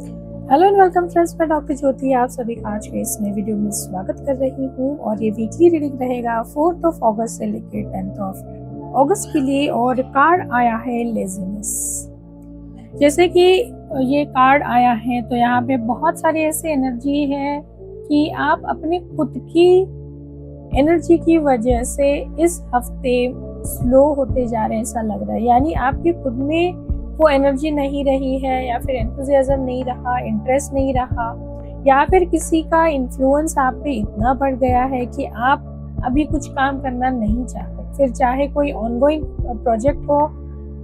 Hello and welcome friends, मैं doctor ज्योति आप सभी का आज के इस नए वीडियो में स्वागत कर रही हूँ। और ये वीकली रीडिंग रहेगा 4 अगस्त से लेकर 10 अगस्त के लिए। और कार्ड आया है लेजीनेस। जैसे कि ये कार्ड आया है तो यहाँ पे बहुत सारी ऐसी एनर्जी है कि आप अपने खुद की एनर्जी की वजह से इस हफ्ते स्लो होते जा रहे हैं, ऐसा लग रहा है। यानी आपकी खुद में वो एनर्जी नहीं रही है, या फिर एंथुसियाज्म नहीं रहा, इंटरेस्ट नहीं रहा, या फिर किसी का इन्फ्लुएंस आप पे इतना बढ़ गया है कि आप अभी कुछ काम करना नहीं चाहते। फिर चाहे कोई ऑनगोइंग प्रोजेक्ट हो,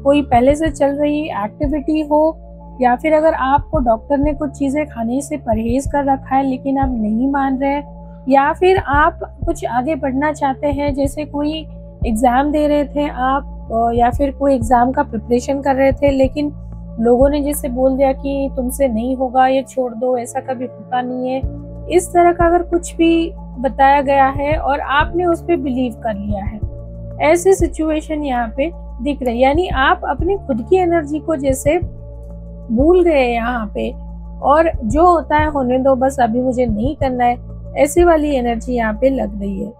कोई पहले से चल रही एक्टिविटी हो, या फिर अगर आपको डॉक्टर ने कुछ चीज़ें खाने से परहेज कर रखा है लेकिन आप नहीं मान रहे, या फिर आप कुछ आगे बढ़ना चाहते हैं, जैसे कोई एग्ज़ाम दे रहे थे आप, या फिर कोई एग्ज़ाम का प्रिपरेशन कर रहे थे लेकिन लोगों ने जैसे बोल दिया कि तुमसे नहीं होगा, ये छोड़ दो, ऐसा कभी होता नहीं है। इस तरह का अगर कुछ भी बताया गया है और आपने उस पर बिलीव कर लिया है, ऐसी सिचुएशन यहाँ पे दिख रही है। यानी आप अपनी खुद की एनर्जी को जैसे भूल गए यहाँ पे, और जो होता है होने दो, बस अभी मुझे नहीं करना है, ऐसी वाली एनर्जी यहाँ पे लग रही है।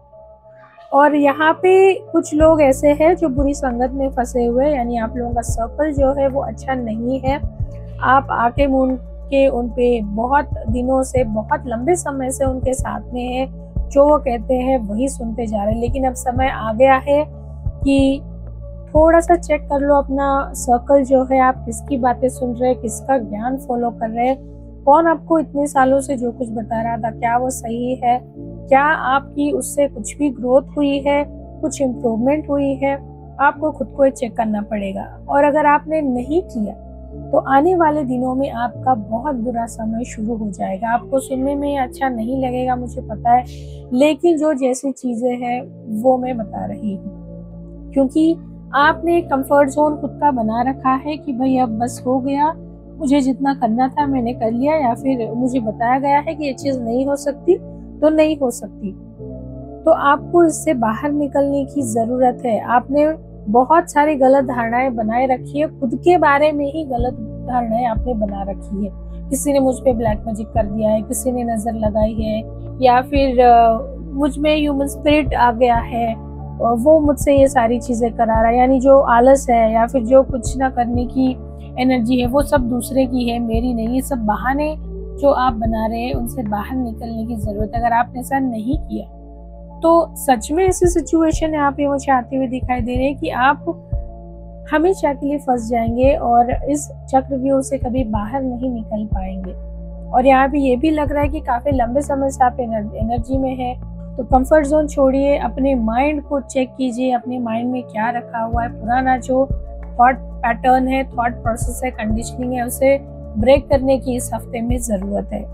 और यहाँ पे कुछ लोग ऐसे हैं जो बुरी संगत में फंसे हुए, यानी आप लोगों का सर्कल जो है वो अच्छा नहीं है। आप आके मून के उन पे बहुत दिनों से, बहुत लंबे समय से उनके साथ में है, जो वो कहते हैं वही सुनते जा रहे हैं। लेकिन अब समय आ गया है कि थोड़ा सा चेक कर लो अपना सर्कल जो है, आप किसकी बातें सुन रहे हैं, किसका ज्ञान फॉलो कर रहे हैं, कौन आपको इतने सालों से जो कुछ बता रहा था क्या वो सही है, क्या आपकी उससे कुछ भी ग्रोथ हुई है, कुछ इम्प्रूवमेंट हुई है। आपको खुद को चेक करना पड़ेगा। और अगर आपने नहीं किया तो आने वाले दिनों में आपका बहुत बुरा समय शुरू हो जाएगा। आपको सुनने में अच्छा नहीं लगेगा, मुझे पता है, लेकिन जो जैसी चीज़ें हैं वो मैं बता रही हूँ, क्योंकि आपने एक कंफर्ट जोन खुद का बना रखा है कि भाई अब बस हो गया, मुझे जितना करना था मैंने कर लिया, या फिर मुझे बताया गया है कि ये चीज़ नहीं हो सकती तो नहीं हो सकती। तो आपको इससे बाहर निकलने की ज़रूरत है। आपने बहुत सारी गलत धारणाएं बनाए रखी है, खुद के बारे में ही गलत धारणाएं आपने बना रखी है। किसी ने मुझ पे ब्लैक मैजिक कर दिया है, किसी ने नज़र लगाई है, या फिर मुझ में ह्यूमन स्पिरिट आ गया है, वो मुझसे ये सारी चीज़ें करा रहा है। यानी जो आलस है या फिर जो कुछ ना करने की एनर्जी है वो सब दूसरे की है, मेरी नहीं। ये सब बहाने जो आप बना रहे हैं, उनसे बाहर निकलने की ज़रूरत है। अगर आपने ऐसा नहीं किया तो सच में ऐसी सिचुएशन यहाँ पे मुझे आती हुई दिखाई दे रही है कि आप हमेशा के लिए फंस जाएंगे और इस चक्रव्यूह से कभी बाहर नहीं निकल पाएंगे। और यहाँ पे ये भी लग रहा है कि काफ़ी लंबे समय से आप एनर्जी में है, तो कंफर्ट जोन छोड़िए, अपने माइंड को चेक कीजिए, अपने माइंड में क्या रखा हुआ है, पुराना जो थॉट पैटर्न है, थॉट प्रोसेस है, कंडीशनिंग है, उसे ब्रेक करने की इस हफ्ते में ज़रूरत है।